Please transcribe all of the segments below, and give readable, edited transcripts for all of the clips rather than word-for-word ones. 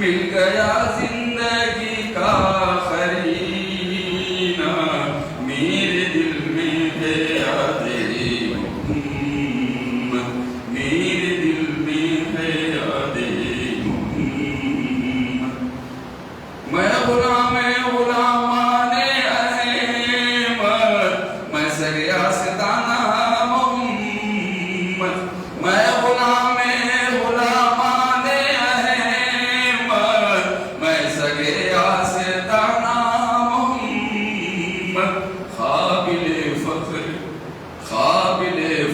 مل گیا زندگی کا قرینہ، میرے دل میں ہے یاد محمد، میرے دل میں ہے یاد محمد۔ میں غلام غلامان احمد، میں سریاستانہ محمد، میں غلام غلامان احمد، میں سریاستانہ محمد۔ قابل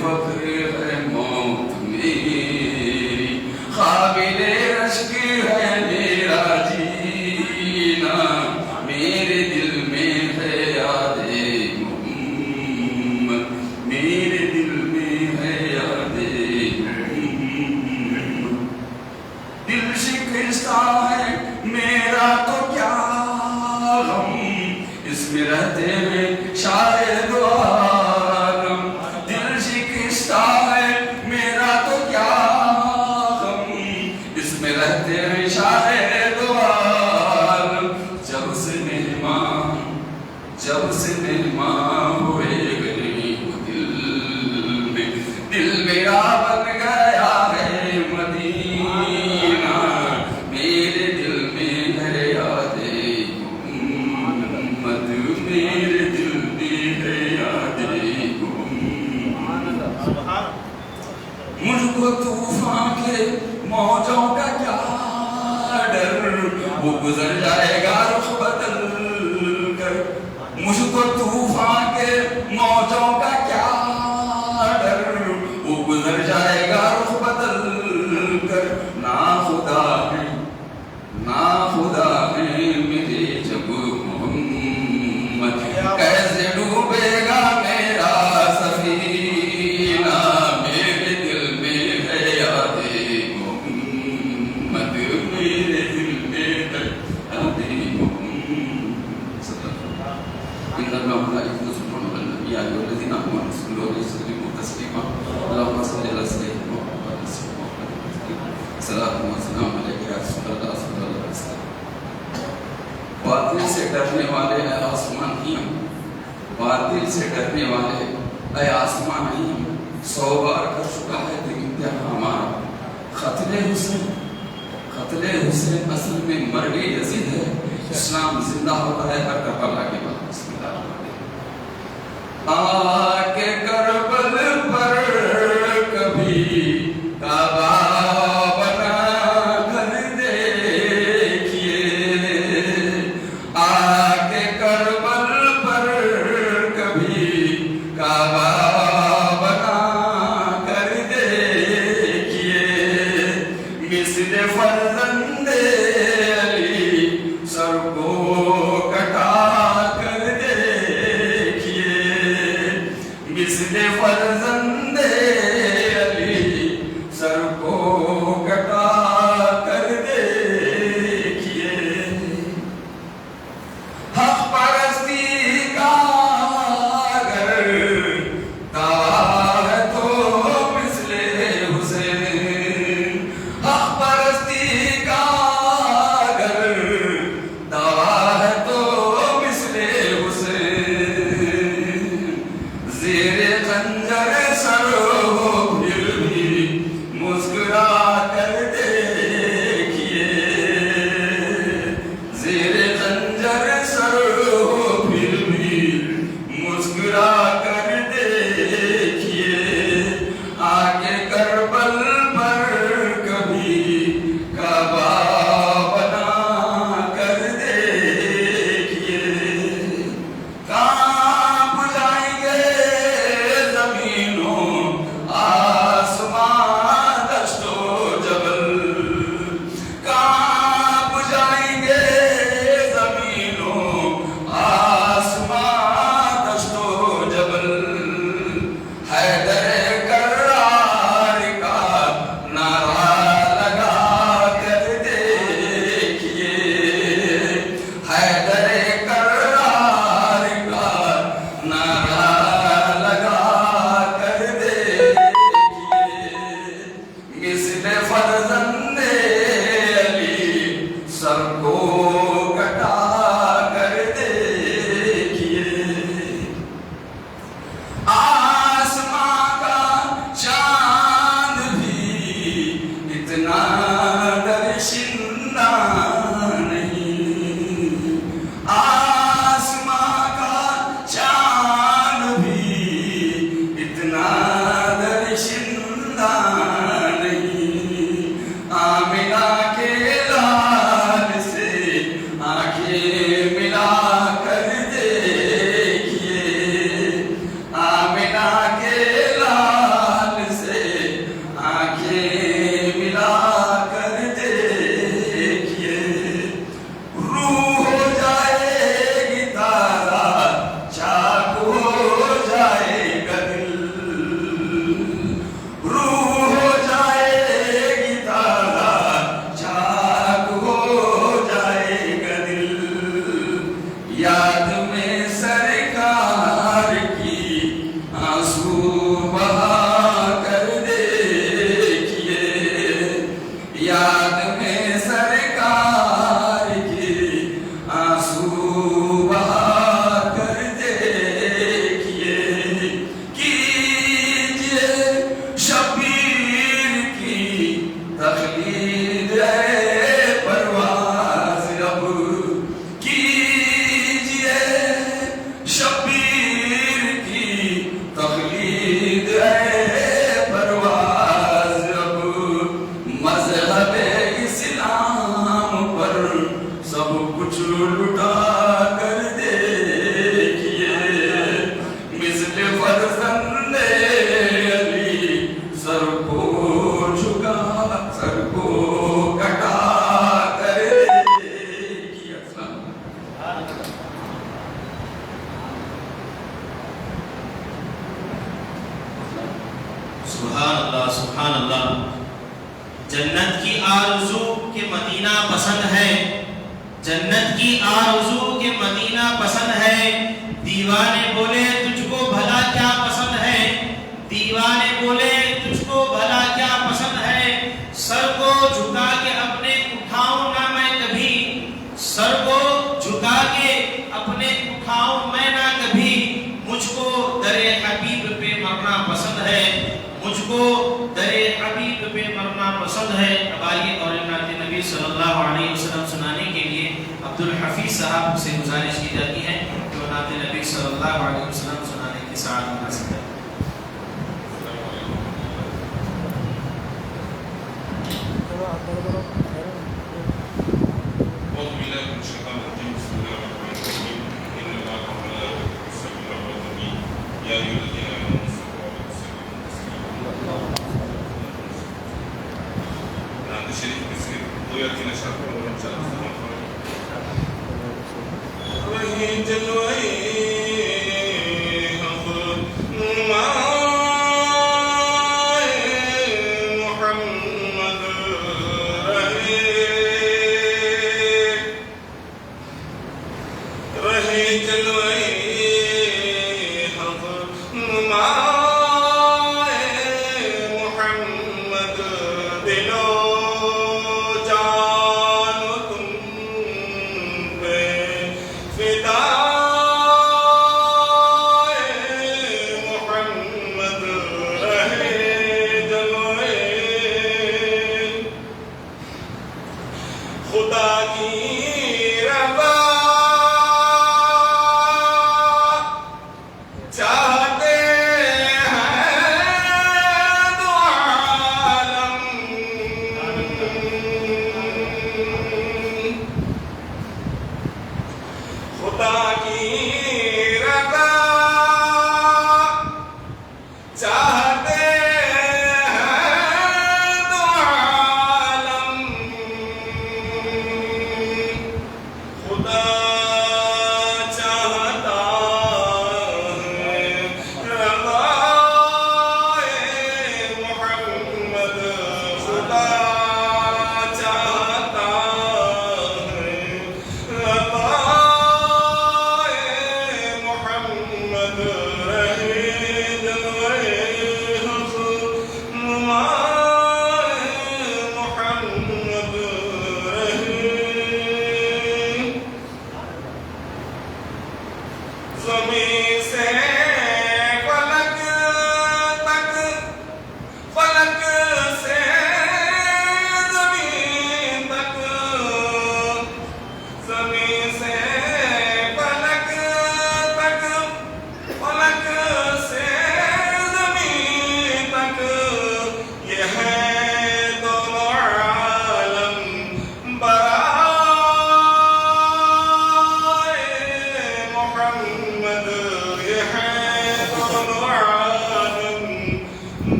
فخر ہے موت میری، قابل رشک ہے میرا جینا، میرے دل میں ہے یاد محمد، میرے دل میں ہے یاد محمد۔ دل شکستہ ہے میرا تو کیا غم، اس میں رہتے ہیں شاید دو عالم۔ دل شکستہ ہے میرا تو کیا غم، اس میں رہتے ہیں شاید دو عالم۔ جب سے مہمان ہوئے غریب دل میں، دل میرا بن گیا ہے مدینہ، میرے دل میں ہے یاد محمد، میرے دل میں ہے یاد محمد۔ مجھ کو طوفان کے موجوں کا کیا ڈر، وہ گزر جائے گا رخ بدل کر۔ مجھ کو طوفان کے موجوں کا کیا ڈر، وہ گزر جائے گا رخ بدل کر۔ نا خدا ہے میرے جب محمد، کیسے ڈوبے گا میرا سفینہ، میرے دل میں ہے یاد محمد، میرے دل میں ہے یاد محمد۔ ان اللہ ملائکۃہ یصلون علی النبی یا ایھا الذین آمنوا صلوا علیہ وسلموا تسلیما، اللهم صل علی سیدنا محمد صلاۃ و سلام علیک یا رسول اللہ صلی اللہ علیہ وسلم۔ باطل سے ڈرنے والے اے آسمان ہی ہم، باطل سے ڈرنے والے اے آسمان ہی ہم، 100 بار کر چکا ہے تو امتحان ہمارا۔ قتل حسین اصل میں مرگ یزید ہے، اسلام زندہ ہوتا ہے ہر کربلا کے بعد۔ بسم اللہ الرحمن الرحیم۔ آ کے کربل پر کبھی کعبہ بنا گھر دیکھیے، آ کے کربل پر کبھی کعبہ بنا کر دیکھیے، مثل فرزند علی سر کو کٹا کر دیکھیے، مثل فرزند علی سر کو کٹا کر دیکھیے۔ حق پرستی کا اگر دعویٰ ہے تو مثل حسین، حق پرستی کا اگر دعویٰ ہے تو مثل حسین، زیر خنجر سر ہو پھر بھی مسکرا کر دیکھیے، زیر خنجر سر ہو پھر بھی مسکرا کر دیکھیے، آگے کربل پر کبھی کعبہ بنا کر دیکھیے۔ کانپ جائیں گے زمینوں آسمان دشت و جبل، کانپ جائیں گے زمینوں آسمان دشت و جبل۔ حیدر کرار کا نعرہ لگا کر دیکھیے، حیدر کرار کا نعرہ لگا کر دیکھیے، مثل فرزند علی یاد میں سرکار کی آنسو بہا کر دیکھیے، کیجئے شبیر کی تخلید ہے پرواز اب، کیجئے شبیر کی تخلید ہے پرواز اب، مذہب اسلام پر سب کچھ لٹا کر دیکھیے، مثل فرزند علی سر کو جھکا، سر کو کٹا کر دیکھیے۔ سبحان اللہ سبحان اللہ۔ جنت کی آرزو کہ مدینہ پسند ہے، جنت کی آرزو کہ مدینہ پسند ہے، دیوانے بولے تجھ کو بھلا کیا پسند ہے، دیوانے بولے تجھ کو بھلا کیا پسند ہے، سر کو جھکا کے اپنے اٹھاؤں نہ میں کبھی، سر کو جھکا کے اپنے اٹھاؤں میں نہ کبھی، مجھ کو در حبیب پہ مرنا پسند ہے، مجھ کو در حبیب پہ مرنا پسند ہے۔ اب آئیے اور نعت نبی صلی اللہ علیہ وسلم سنانے کے لیے عبدالحفیظ صاحب سے گزارش کی جاتی ہے کہ وہ نعت نبی صلی اللہ علیہ وسلم سنانے کی سعادت مناسب ہے۔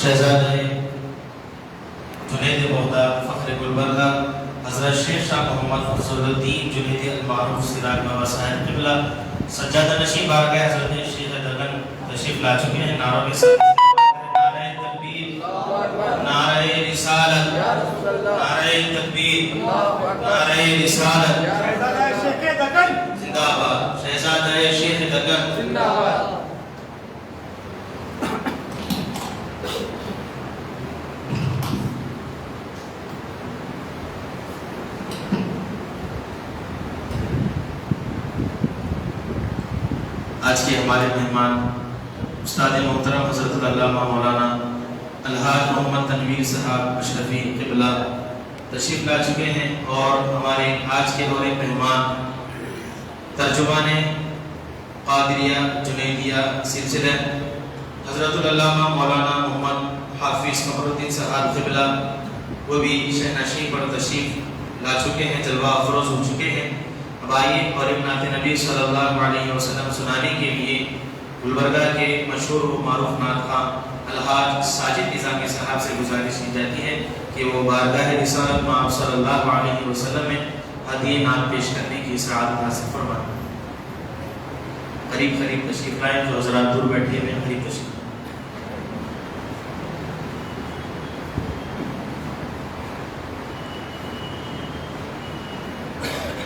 شہزادہ جنید بغداد فخر گلبرگہ حضرت شیخ شاہ محمد فضل الدین جنید المعروف سراج بابا صاحب قبلہ سجادہ نشین بارگاہ حضرت شیخ درگن تشریف لا چکے ہیں۔ نعرہ کے ساتھ نعرہ تکبیر، نعرہ رسالت، نعرہ تکبیر، نعرہ رسالت، زندہ باد۔ آج کے ہمارے مہمان استاد محترم حضرت علامہ مولانا الحاج محمد تنویر صاحب اشرفی قبلہ تشریف لا چکے ہیں، اور ہمارے آج کے دورے مہمان ترجمان قادریہ جنیدیہ سلسلہ حضرت العلامہ مولانا محمد حافظ قمر الدین صاحب قبلہ، وہ بھی شہنشین پر تشریف لا چکے ہیں، جلوہ افروز ہو چکے ہیں۔ اب آئیے اور ایک نعت نبی صلی اللہ علیہ وسلم سنانے کے لیے گلبرگہ کے مشہور و معروف نعت خواں الحاج ساجد نظامی صاحب سے گزارش کی جاتی ہے کہ وہ بارگاہ رسالت میں آپ صلی اللہ علیہ وسلم میں ہدیہ نعت پیش کرنے کی سعادت حاصل فرمائیں۔ قریب قریب تشریف لائیں، جو حضرات دور بیٹھے ہوئے ہیں قریب تشریف۔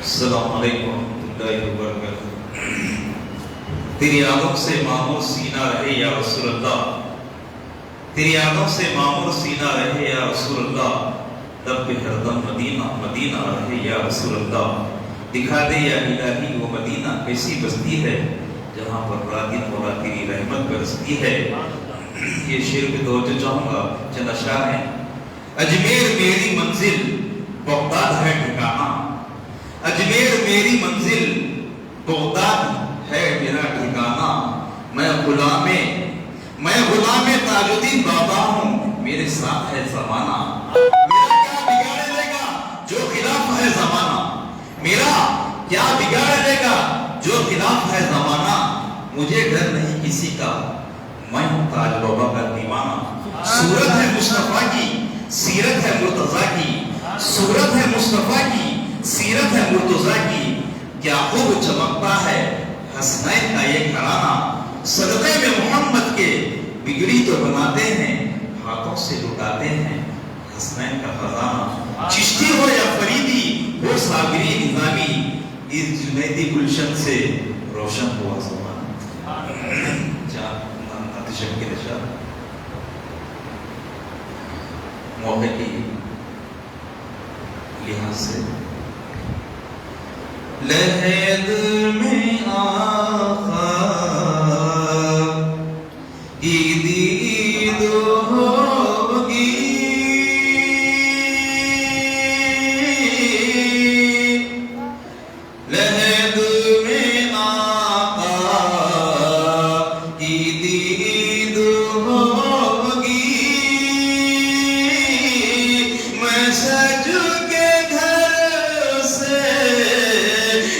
السلام علیکم ورحمۃ اللہ وبرکاتہ۔ تیری یادوں سے معمور سینہ رہے یا رسول اللہ، تیری یادوں سے معمور سینہ رہے یا رسول اللہ، تب پہ ہر دم مدینہ مدینہ رہے یا رسول اللہ۔ دکھا دے یا الہی وہ مدینہ کیسی بستی ہے جہاں پر رات دن مولا تیری رحمت برستی ہے۔ یہ شعر پہ توجہ چاہوں گا، چند اشعار ہیں۔ اجمیر میری منزل بغداد ہے ٹھکانہ، اجمیر میری منزل بغداد ہے میرا ٹھکانہ، میں غلام تاج الدین بابا ہوں، میرے ساتھ ہے زمانہ۔ میرا کیا بگاڑ لے گا جو خلاف ہے زمانہ، میرا کیا بگاڑ لے گا جو خلاف ہے زمانہ، مجھے ڈر نہیں کسی کا، میں ہوں تاج بابا کا دیوانہ۔ صورت ہے مصطفیٰ کی، سیرت ہے مرتضیٰ کی، صورت ہے مصطفیٰ کی، سیرت ہے مرتضیٰ کی، کیا خوب چمکتا ہے حسنین کا یہ گھرانہ۔ صدقے میں محمد کے بگڑی تو بناتے ہیں، ہاتھوں سے لٹاتے ہیں حسنین کا خزانہ۔ چشتی ہو یا فریدی ہو صابری نظامی، اس جنیدی گلشن سے روشن ہوا زمانہ۔ تشکر اشار موقع کی لحاظ سے لحد میں آقا کی دید ہوگی، لحد میں آقا کی دید ہوگی، میں سج کے گھر سے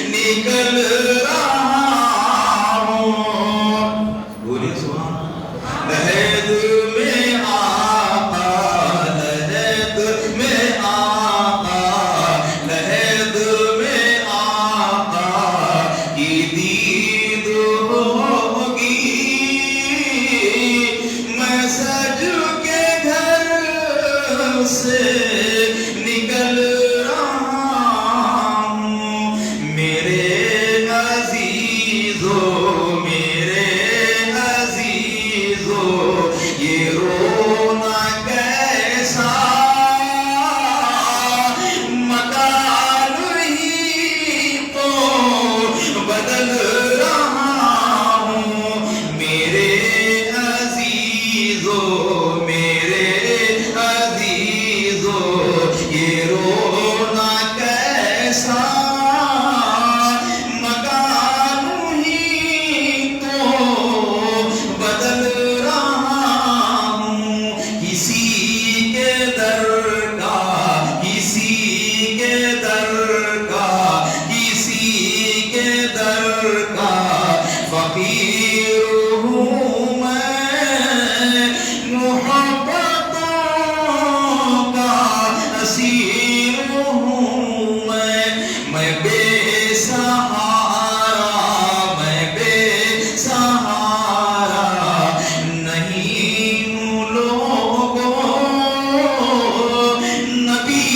نکل رہا ہوں، بولیے سبحان۔ لحد میں آقا، لحد میں آقا، لحد میں آقا کی دید ہوگی، میں سج کے گھر سے نکل رہا ہوں، میرے عزیزو، میرے عزیزو، یہ رونا کیسا مکان ہی تو بدل رہا ہوں، میرے عزیزو، میرے عزیزو، یہ رونا کیسا مکان ہی تو بدل رہا ہوں، کسی کے در کا، کسی کے در کا، کسی کے در کا فقیر ہوں میں، محبتوں کا اسیر ہوں میں بے سہارا، میں بے سہارا نہیں ہوں لوگوں، نبی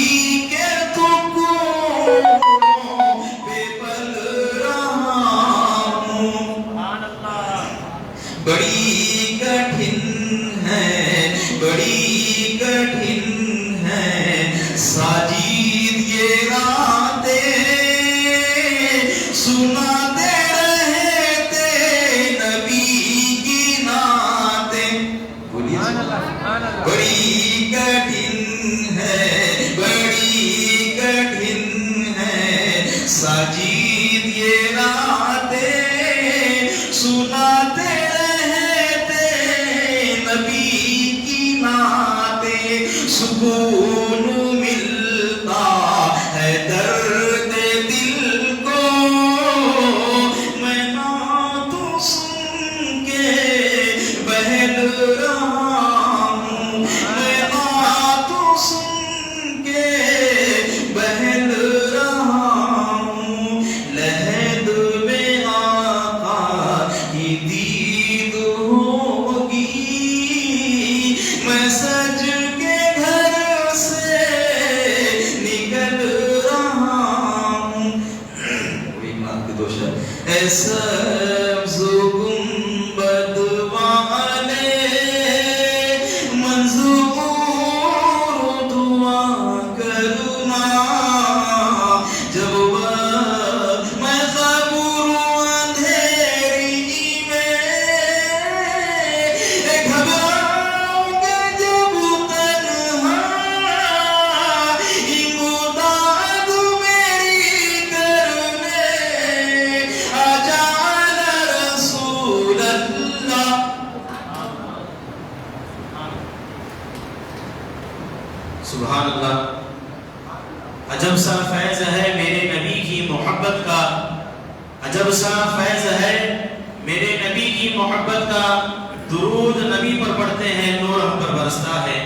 کے ٹکڑوں پہ پل رہا ہوں۔ بڑی کٹھن ہے، بڑی کٹھن ہے ساجد یہ راتیں، سناتے رہتے نات کے دو شعر. اے سبز گنبد والے منظور دعا کرنا جب میں ضرور اندھیری میں گھبراؤں گا جب تنہا امداد میری کرنے آ جانا رسول اللہ. سبحان اللہ. عجب سا فیض ہے میرے نبی کی محبت کا، عجب سا فیض ہے میرے نبی کی محبت کا. درود نبی پر پڑھتے ہیں نور ہم پر برستا ہے،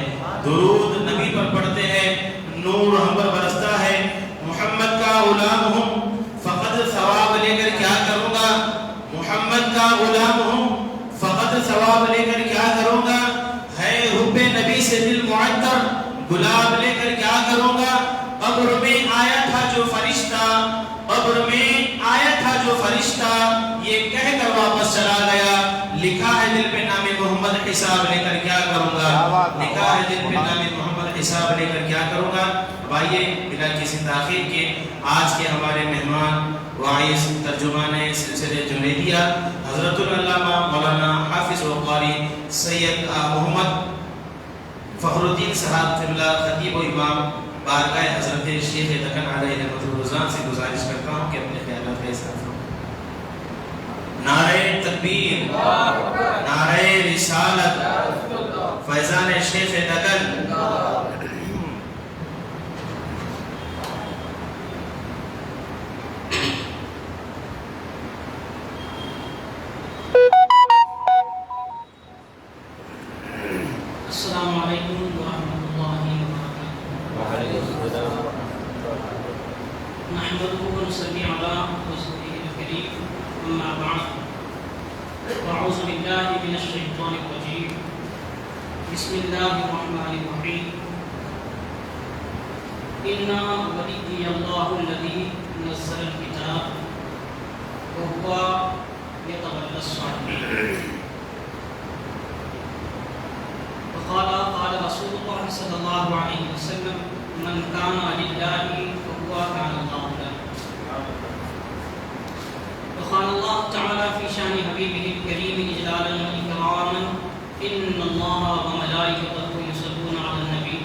درود نبی پر پڑھتے ہیں نور ہم پر برستا ہے. محمد کا غلام ہوں فقط ثواب لے کر کیا کروں گا، محمد کا غلام ہوں فقط ثواب لے کر کیا کروں گا. ہے حب نبی سے دل معطر، گلاب لے کر کیا کروں گا. قبر میں آیا تھا جو فرشتہ، قبر میں آیا تھا جو فرشتہ، یہ کہہ کر واپس چلا گیا. لکھا ہے دل پہ نام محمد حساب لے کر کیا کروں گا، لکھا ہے دل پہ نام محمد حساب لے کر کیا کروں گا. اب آئیے بلا کسی تاخیر کے آج کے ہمارے مہمان واعظ ترجمان سلسلے جنیدیہ حضرت العلامہ مولانا حافظ و قاری سید محمد فخر الدین صاحب قبلہ خطیب و امام بارگاہ حضرت شیخ دکن علیہ رحمۃ الرضوان سے گزارش کرتا ہوں کہ اپنے خیالات کا اظہار فرمائیں. نعرہ تکبیر، نعرہ رسالت، فیضان شیخ دکن. السلام علیکم ورحمۃ اللہ وبرکاتہ. نحمده ونصلي على رسوله الكريم اما بعد اعوذ بالله من الشیطان الرجیم بسم اللہ الرحمن الرحیم. ان ولی اللہ الذی نزل الکتاب وهو يتولى الصالحین. قال رسول الله صلى الله عليه وسلم من كان لله فهو كان الله له. وقال الله تعالى في شان حبيبه الكريم إجلالا وإكراما إن الله وملائكته يصلون على النبي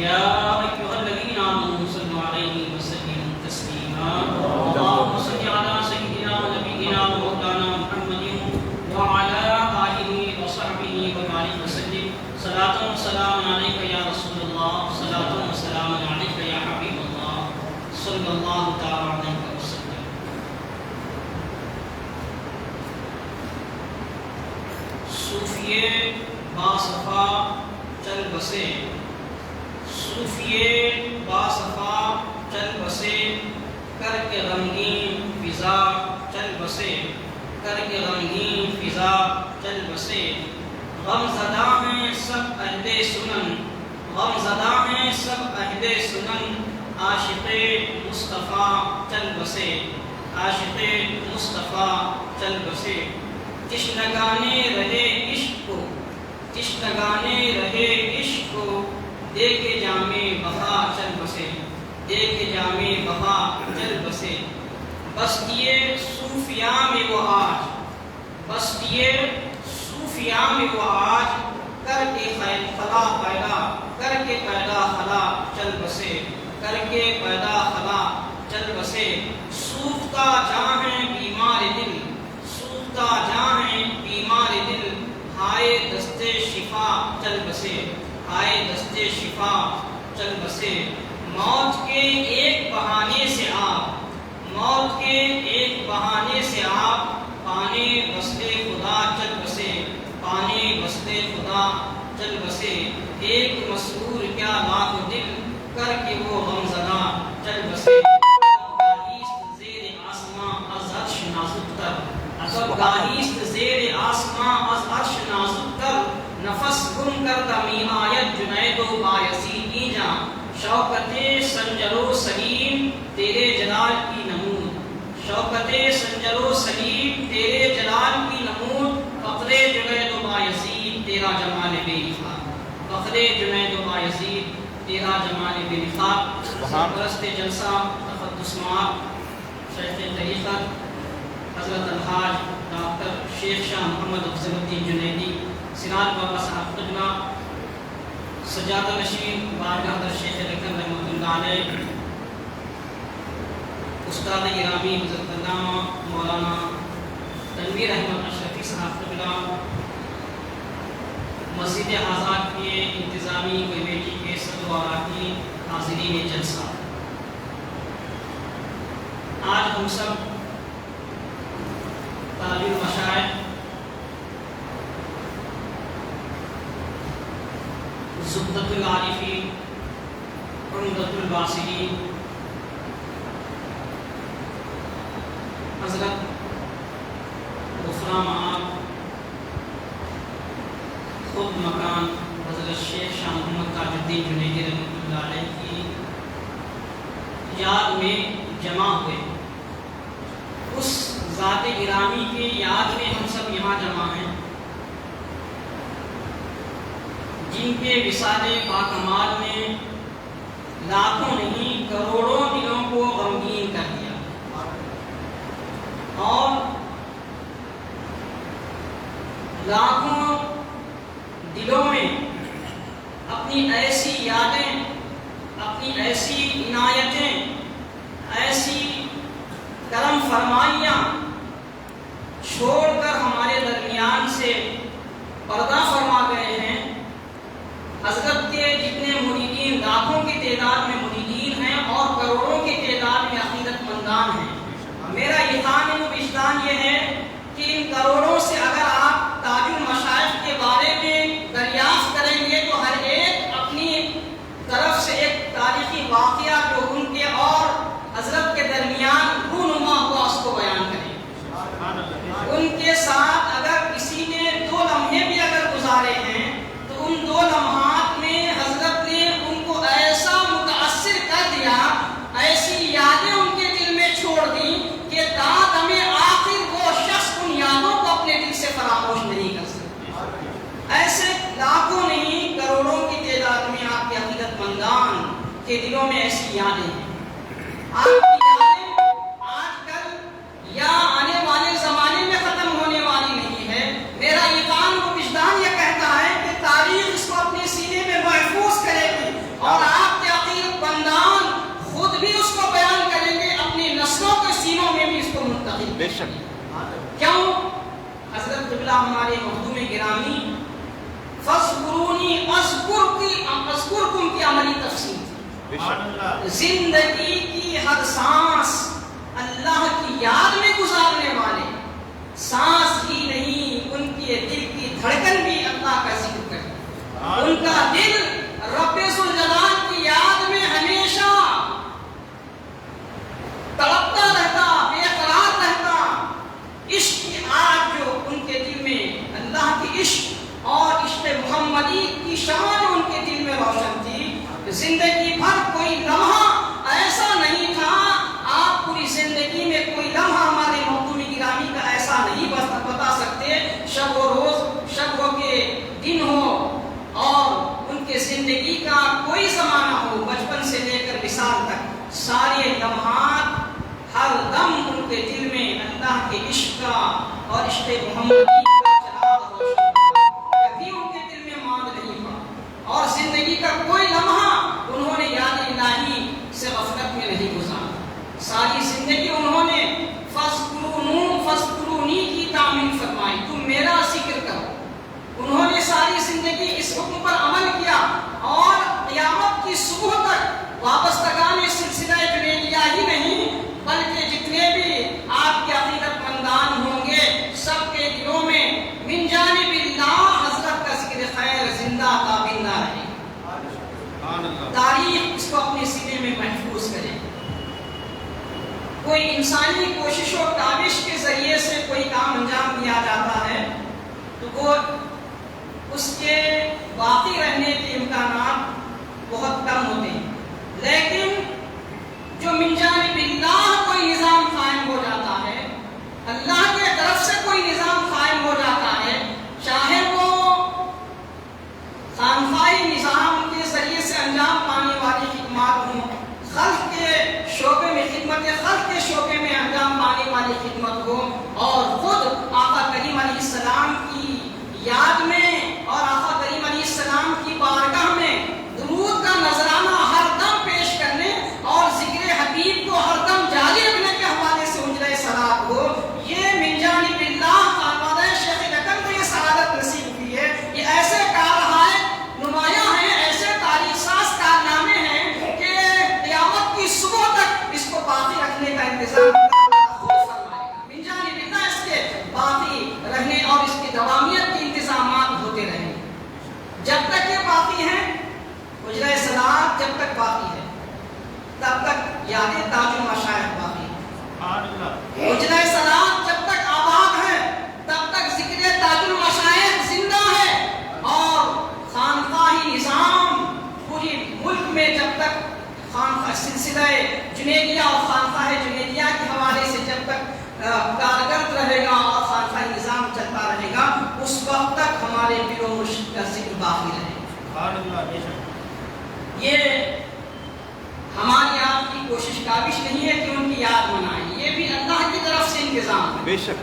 يا أيها الذين آمنوا صلوا عليه وسلموا تسليما. اللهم صل على سيدنا ونبينا ومولانا محمد وعلى آله وصحبه وبارك وسلم. صلاة و سلام علیک یا رسول اللہ، صلاة و سلام علیک یا حبیب اللہ صلی اللہ تعالی علیہ وسلم. صوفیے باصفا چل بسے، صوفیے باصفا چل بسے، کر کے غمگین فضا چل بسے، کر کے غمگین فضا چل بسے. غم زدہ ہیں سب اہل سنن، غم زدہ ہیں سب اہل سنن، عاشق مصطفیٰ چل بسے، عاشق مصطفیٰ چل بسے. تشنگانے رہے عشق کو، تشنگانے رہے عشق کو، دے کے جام بہا چل بسے، دے کے جام بہا چل بسے. بستیے صوفیاء میں وہ آج، بستیے صوفیاء میں وہ آج، کر کے خلا پیدا، کر کے پیدا خلا چل بسے، کر کے پیدا خلا چل بسے. سوکھتا جاں ہے بیمار دل، سوکھتا جاں ہے بیمار دل، ہائے دستے شفا چل بسے، ہائے دستے شفا چل بسے. موت کے ایک بہانے سے آپ، موت کے ایک بہانے سے آپ، پانے وصلِ خدا چل بسے، پانے وصلِ خدا چل بسے. ایک مسرور کیا لاکھ دل، کر کے وہ غم زدہ چل بسے. گاہیست زیر آسماں از عرش نازک تر، گاہیست زیر آسماں از عرش نازک تر، نفس گم کردہ می آیت جنید و بایزید اینجا. شوکت سنجر و سلیم تیرے جلال کی نمود، شوکت برکت سنجر و سلیم تیرے جلال کی نمود، فخر جنید و بایزید تیرا جمال بے نفاد، فخر جنید و بایزید تیرا جمال بے نفاد۔ سرپرست جلسہ تقدس مآب شیخ طریقت حضرت الحاج ڈاکٹر شیخ شاہ محمد افضل الدین جنیدی سراج بابا صاحب قبلہ، سجادہ نشین بارگاہ در شیخ رکن رحمۃ اللہ علیہ، استاد گرامی حضرت علامہ مولانا تنویر احمد اشرفی صاحب قبلہ، مسجد آزاد کے انتظامی کمیٹی کے صدر و اراکین، حاضرین جلسہ، آج ہم سب تاج المشائخ زبدۃ العارفین، عمدۃ الباصرین حضرت غفران مآب خود مکان حضرت شیخ شاہ محمد تاج الدین جنیدی رحمۃ اللہ علیہ کی یاد میں جمع ہوئے، اس ذات گرامی کی یاد میں ہم سب یہاں جمع ہیں جن کے وصال باکمال نے لاکھوں نہیں کروڑوں دلوں کو غمگین کر دیا، اور لاکھوں دلوں میں اپنی ایسی یادیں، اپنی ایسی عنایتیں، ایسی کرم فرمائیاں چھوڑ کر ہمارے درمیان سے پردہ فرما گئے ہیں۔ حضرت کے جتنے مریدین، لاکھوں کی تعداد میں مریدین ہیں اور کروڑوں کی تعداد میں عقیدت مندان ہیں۔ میرا یقین و وجدان یہ ہے کہ ان کروڑوں سے اگر آپ تاج المشائخ کے بارے میں دریافت کریں گے تو ہر ایک اپنی طرف سے ایک تاریخی واقعہ جو ان کے اور حضرت کے درمیان رونما ہوا اس کو بیان کریں۔ ان کے ساتھ اگر کسی نے 2 لمحے بھی اگر گزارے ہیں تو ان 2 لمحات میں حضرت نے ان کو ایسا متاثر کر دیا، ایسی یادیں ان کے دل میں چھوڑ دی کہ دم آخر وہ شخص ان یادوں کو اپنے دل سے فراموش نہیں کر سکتے۔ ایسے لاکھوں نہیں کروڑوں کی تعداد میں آپ کے عقیدت مندان کے دلوں میں ایسی یادیں ہیں۔ آپ کی یادیں آج کل یا آنے والے زمانے میں ختم ہونے والی نہیں ہے۔ میرا یقین و وجدان یہ کہتا ہے کہ تاریخ اس کو اپنے سینے میں محفوظ کرے گی اور آپ کے عقیدت مندان خود بھی اس کو بیان کریں گے، اپنی نسلوں کے سینوں میں بھی اس کو منتقل کریں گے۔ کیوں؟ حضرت قبلہ ہمارے مخدوم گرامی فاذکرونی اذکرکم کی عملی تفسیر، زندگی کی ہر سانس اللہ کی یاد میں گزارنے والے، سانس ہی نہیں ان کے دل کی دھڑکن بھی اللہ کا ذکر کرے، ان کا دل رب ذوالجلال کی یاد میں ہمیشہ تڑپتا رہتا، بے قرار رہتا۔ عشق کی آگ جو ان کے دل میں، اللہ کی عشق اور عشق محمدی کی شمع جو ان کے دل میں روشن تھی، زندگی بھر کوئی لمحہ ایسا نہیں تھا، آپ پوری زندگی میں کوئی لمحہ ہمارے مخدوم گرامی کا ایسا نہیں بتا سکتے، شب و روز، شب ہو کے دن ہو اور ان کے زندگی کا کوئی زمانہ ہو، بچپن سے لے کر وصال تک، سارے لمحات ہر دم ان کے دل میں اللہ کے عشق کا اور عشق محمدی کا چراغ روشن تھا، کبھی ان کے دل میں ماند نہیں ہوا، اور زندگی کا کوئی لمحہ انہوں نے یاد الہی سے غفلت میں نہیں گزارا۔ ساری زندگی انہوں نے فاذکرونی کی تعمیل فرمائی، تم میرا ذکر کرو۔ انہوں نے ساری زندگی اس حکم پر عمل کیا اور قیامت کی صبح تک وابستگان سلسلہ جنیدیہ ہی نہیں بلکہ جتنے بھی آپ کے عقیدت مندان ہوں گے سب کے دلوں میں من جانب اللہ حضرت کا ذکر خیر زندہ تابندہ رہے۔ تاریخ اس کو اپنے سینے میں محفوظ کرے۔ کوئی انسانی کوشش و کاوش کے ذریعے سے کوئی کام انجام دیا جاتا ہے تو وہ اس کے باقی رہنے کے امکانات بہت کم ہوتے ہیں، لیکن جو من جانب اللہ کوئی نظام قائم ہو جاتا ہے یاد میں اور آقا کریم علیہ السلام کی بارگاہ میں درود کا نذرانہ ہر دم پیش کرنے اور ذکر حبیب کو ہر دم جاری رکھنے کے حوالے سے حجرہ صلاۃ ہو، یہ من جانب اللہ تعالیٰ شیخ لکن کو یہ سعادت نصیب ہوئی ہے۔ یہ ایسے کارہائے نمایاں ہیں، ایسے تاریخ ساز کارنامے ہیں کہ قیامت کی صبح تک اس کو باقی رکھنے کا انتظام من جانب اللہ، اس کے باقی رہنے اور اس کی دوامیت کے انتظامات ہوتے رہیں۔ جب تک یہ باقی ہیں، حجرہ صلاۃ جب تک باقی ہے تب تک یاد تاج المشائخ باقی ہے۔ حجرہ صلاۃ جب تک آباد ہے تب تک ذکر تاج المشائخ زندہ ہے، اور خانقاہی نظام پوری ملک میں جب تک خانقاہ سلسلہ جنیدیہ اور خانقاہ جنیدیہ کے حوالے سے جب تک کارگرد رہے گا اور خانقاہ نظام چلتا رہے گا، اس وقت تک ہمارے پیر و مرشد کا ذکر باقی رہے گا۔ یہ ہماری آپ کی کوشش کابش نہیں ہے کہ ان کی یاد منائیں، یہ بھی اللہ کی طرف سے انتظام ہے،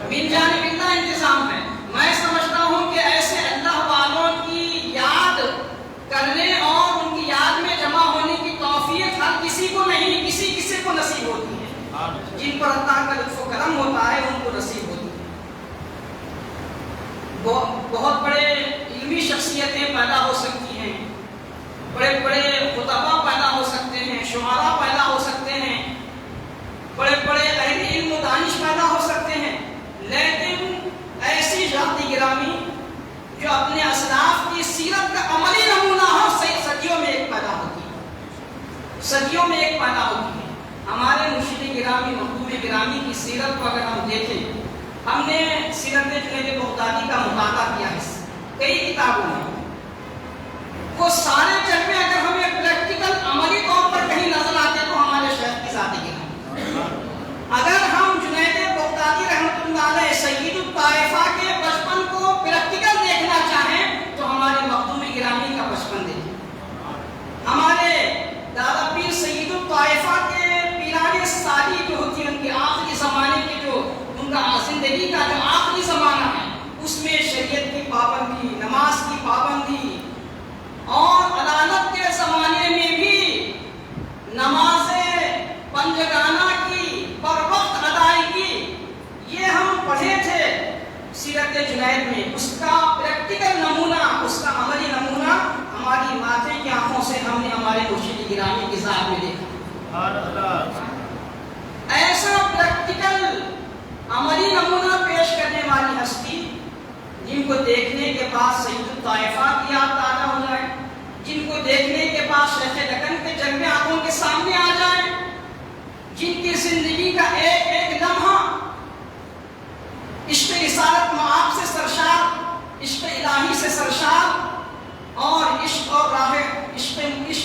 من جانب اللہ انتظام ہے۔ میں سمجھتا ہوں کہ ایسے اللہ والوں کی یاد کرنے اور ان کی یاد میں جمع ہونے کی توفیق ہر کسی کو نہیں، کسی کو نصیب ہوتی ہے۔ جن پر اللہ کا لطف و کرم ہوتا ہے ان کو نصیب ہوتی ہے۔ بہت بڑے علمی شخصیتیں پیدا ہو سکتی ہیں، بڑے بڑے خطبہ پیدا ہو سکتے ہیں، شعراء پیدا ہو سکتے ہیں، بڑے بڑے اہل علم و دانش پیدا ہو سکتے ہیں، لیکن ایسی ذات گرامی جو اپنے اسلاف کی سیرت کا عملی نمونہ ہو، صدیوں میں ایک پیدا ہوتی ہے، صدیوں میں ایک پیدا ہوتی ہے۔ ہمارے مرشد گرامی مخدوم گرامی کی سیرت کو اگر ہم دیکھیں، ہم نے سیرت جنید بغدادی کا مطالعہ کیا ہے کئی کتابوں میں، وہ سارے جلوے اگر ہمیں پریکٹیکل عملی طور پر کہیں نظر آتے تو ہمارے شیخ کی ذات گرامی۔ اگر ہم جنید بغدادی رحمۃ اللہ علیہ سید الطائفہ کے بچپن کو پریکٹیکل دیکھنا چاہیں تو ہمارے مخدوم گرامی کا بچپن دیکھیں۔ ہمارے دادا پیر سید الطائفہ کے پیران سالی جو ہوتی ہے، ان کے آخری زمانے کی جو ان کا زندگی کا جو آخری زمانہ ہے، اس میں شریعت کی پابندی، نماز کی پابندی، اور عدالت کے زمانے میں بھی نماز پنجگانہ کی پر وقت ادائیگی، یہ ہم پڑھے تھے سیرت جنید میں۔ اس کا پریکٹیکل نمونہ، اس کا عملی نمونہ ہماری ماتھے کی آنکھوں سے ہم نے ہمارے مرشد گرامی کی ذات میں دیکھا۔ ایسا پریکٹیکل عملی نمونہ پیش کرنے والی ہستی جن کو دیکھنے کے بعد سید الطائفہ کی یاد تازہ ہو جائے، جن کو دیکھنے کے بعد شیخ لکن کے جلوے آنکھوں کے سامنے آ جائیں، جن کی زندگی کا ایک ایک لمحہ عشق رسالت معاب سے سرشار، عشق الہی سے سرشار، اور عشق اور راہ عشق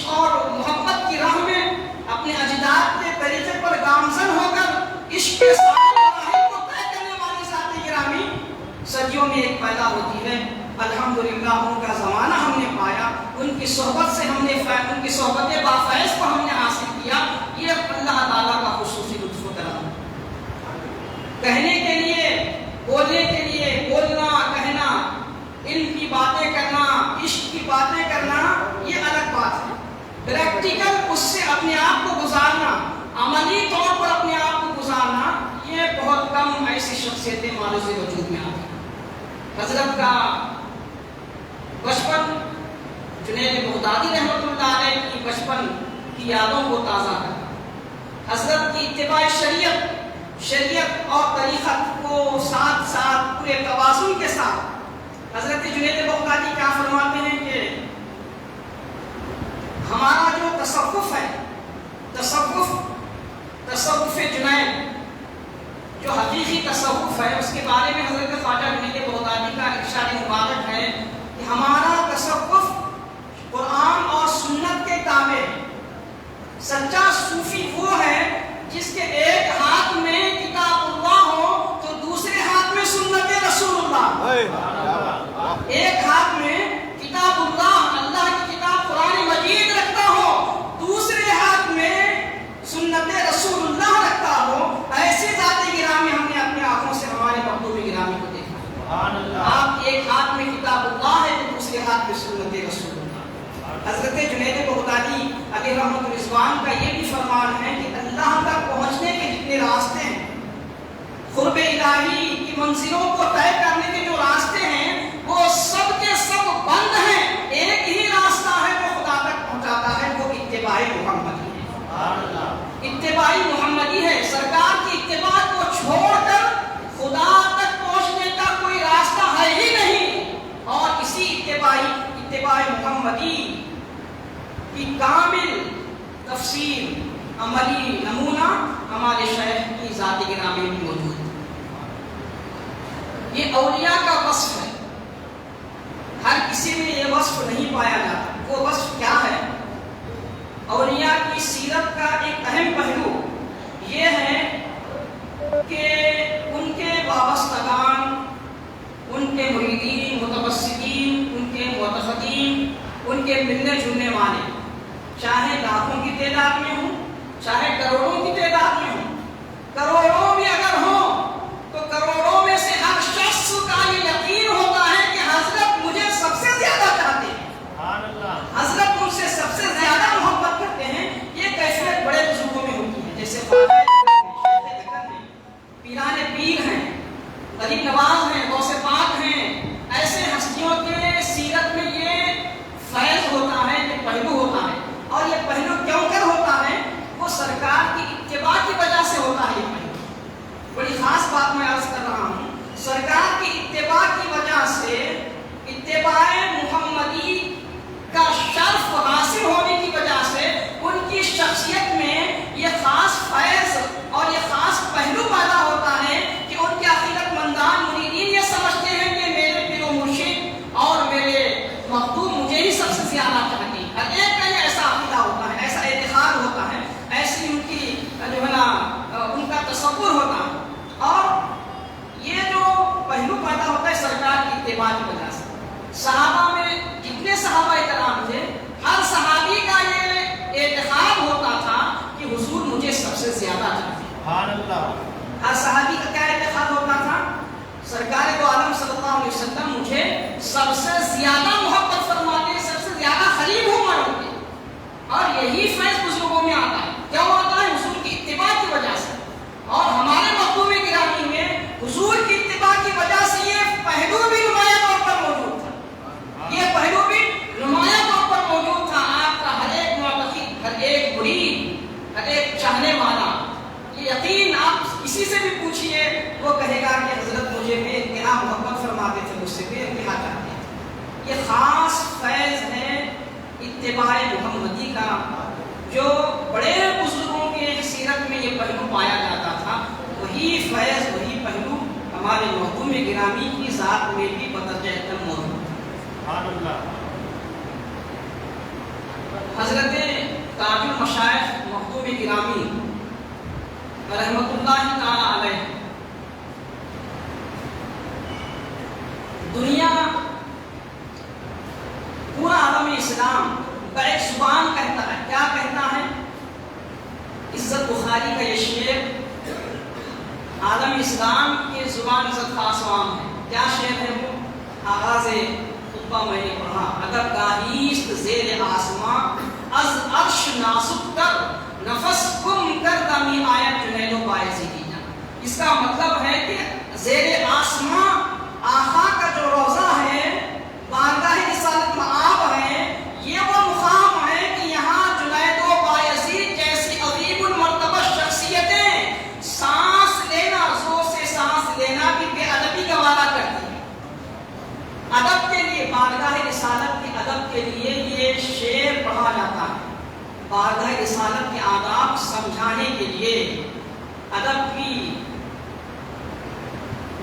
اور محبت کی راہ میں اپنے اجداد کے طریقے پر گامزن ہو کر عشق کے سارے مراحل کو طے کرنے والی ذات گرامی صدیوں میں ایک پیدا ہوتی ہے۔ الحمدللہ ان کا زمانہ ہم نے پایا، ان کی صحبت سے ہم نے ان کی صحبت بافیض کو ہم نے حاصل کیا۔ یہ اللہ تعالیٰ کا خصوصی لطف و کرم، کہنے کے لیے، بولنے کے لیے، بولنا، کہنا، علم کی باتیں کرنا، عشق کی باتیں کرنا، یہ الگ بات ہے۔ پریکٹیکل اس سے اپنے آپ کو گزارنا، عملی طور پر اپنے آپ کو گزارنا، یہ بہت کم ایسی شخصیتیں معروض وجود میں آتی ہیں۔ حضرت کا بچپن، جنید بغدادی رحمۃ اللہ علیہ کی بچپن کی یادوں کو تازہ کرنا، حضرت کی اتباع شریعت اور طریقت کو ساتھ ساتھ پورے توازن کے ساتھ، حضرت جنید بغدادی کیا فرماتے ہیں کہ ہمارا جو تصوف ہے، تصوف جنید جو حقیقی تصوف ہے، اس کے بارے میں حضرت خواجہ جنید بغدادی کا ارشاد مبارک ہے کہ ہمارا تصوف قرآن اور سنت کے تابع، سچا صوفی وہ ہے جس کے ایک ہاتھ میں کتاب اللہ ہو تو دوسرے ہاتھ میں سنت رسول اللہ، ایک ہاتھ میں کتاب اللہ، اللہ کی کتاب قرآن مجید رکھتا ہو، دوسرے ہاتھ میں سنت رسول اللہ رکھتا ہو۔ ایسی ذات گرامی ہم نے اپنی آنکھوں سے ہمارے مخدوم گرامی کو دیکھا۔ آپ ایک ہاتھ میں کتاب زبان کا یہ بھی فرمان ہے کہ اللہ تک پہنچنے کے جتنے راستے ہیں، قرب الہی کی منزلوں کو طے کرنے کے جو راستے ہیں، وہ سب کے سب بند ہیں۔ ایک ہی راستہ ہے جو خدا تک پہنچاتا ہے، وہ اتباع محمدی ہے۔ اتباع محمدی ہے۔ سرکار کی اتباع کو چھوڑ کر خدا تک پہنچنے کا کوئی راستہ ہے ہی نہیں۔ اور اسی اتباع محمدی کی کامل تفصیل، عملی نمونہ ہمارے شیخ کی ذات گرامی میں موجود ہے۔ یہ اولیاء کا وصف ہے، ہر کسی میں یہ وصف نہیں پایا جاتا۔ وہ وصف کیا ہے؟ اولیاء کی سیرت کا ایک اہم پہلو یہ ہے کہ ان کے وابستگان، ان کے مریدین، متوسطین، ان کے معتقدین، ان کے ملنے جلنے والے، چاہے لاکھوں کی تعداد میں ہوں، چاہے کروڑوں کی تعداد میں ہوں، کروڑوں بھی اگر ہوں تو کروڑوں میں سے ہر شخص کا یہ یقین ہوتا ہے کہ حضرت مجھے سب سے زیادہ چاہتے ہیں، حضرت مجھ سے سب سے زیادہ محبت کرتے ہیں۔ یہ کیفیت بڑے بزرگوں میں ہوتی ہے، جیسے پیران پیر ہیں، غریب نواز ہیں، غوث پاک ہیں۔ ایسے ہستیوں کے سیرت میں یہ فیض ہوتا ہے، یہ پہلو ہوتا ہے۔ اور یہ پہلو کیوں کر ہوتا ہے؟ وہ سرکار کی اتباع کی وجہ سے ہوتا ہے۔ یہ پہلو بڑی خاص بات میں عرض کر رہا ہوں، سرکار کی اتباع کی وجہ سے، اتباع محمدی کا شرف حاصل ہونے کی وجہ سے ان کی شخصیت میں یہ خاص فیض اور یہ خاص پہلو پیدا ہوتا ہے کہ ان کے عقیدت مندان مریدین یہ سمجھتے ہیں کہ میرے پیر و مرشد اور میرے مخدوم مجھے ہی سب سے زیادہ چاہتے ہیں۔ ہر ایک کا یہ ایسا عقیدہ ہوتا ہے، ایسا اعتقاد ہوتا ہے، ایسی ان کی جو ہے نا ان کا تصور ہوتا ہے۔ اور یہ جو پہلو پیدا ہوتا ہے سرکار کی اتباع کی وجہ سے۔ صحابہ میں جتنے صحابہ کرام تھے، ہر صحابی کا یہ اعتقاد ہوتا تھا کہ حضور مجھے سب سے زیادہ چاہتے ہیں۔ ہر صحابی کا کیا اعتقاد ہوتا تھا؟ سرکار دو عالم صلی اللہ علیہ وسلم مجھے سب سے زیادہ محبت فرماتے ہیں، سب سے زیادہ قریب ہو مانتے ہیں۔ اور یہی فیض بزرگوں میں آتا ہے۔ کیوں آتا ہے؟ حضور کی اتباع کی وجہ سے۔ اور ہمارے مخدوم گرامی میں حضور کی اتباع کی وجہ سے یہ پہلو بھی نمایاں طور پر موجود تھا، یہ پہلو بھی نمایاں طور پر موجود تھا۔ آپ کا ہر ایک معتقد، ہر ایک مرید، ہر ایک چاہنے والا، یہ یقین آپ کسی سے بھی پوچھئے وہ کہے گا کہ حضرت مجھے بے انتہا محبت فرماتے تھے، مجھ سے بے انتہا چاہتے تھے۔ یہ خاص فیض ہے اتباع محمدی کا، جو بڑے بزرگوں کے سیرت میں یہ پہلو پایا جاتا تھا۔ وہی فیض، وہی پہلو ہمارے مخدوم گرامی کی ذات میں بھی بدرجہ اتم موجود ہے۔ حضرت تاج المشائخ مخدوم گرامی رحمت اللہ تعالی علیہ دنیا، پورا عالم اسلام کا ایک زبان کہتا ہے۔ کیا کہتا ہے؟ عزت بخاری کا یہ شعر عالم اسلام کے زبان عزت خاص عام ہے۔ کیا شعر ہے وہ؟ آغاز خطبہ میں نے پڑھا، اگر گاہیست زیر آسماں از عرش نازک تر نفس گم کر دمی آیت جنید و بایزیدی جان۔ اس کا مطلب ہے کہ زیر آسماں آقا کا جو روضہ ہے، بارگاہ رسالت مآب ہے، یہ وہ مقام ہے کہ یہاں جنید و بایزید جیسی عظیم المرتبہ شخصیتیں سانس لینا، زور سے سانس لینا بھی بے ادبی گوارا کرتی ہے۔ ادب کے لیے، بارگاہ رسالت کے ادب کے لیے یہ شعر پڑھا جاتا ہے۔ بارگاہ رسالت کے آداب سمجھانے کے لیے، ادب کی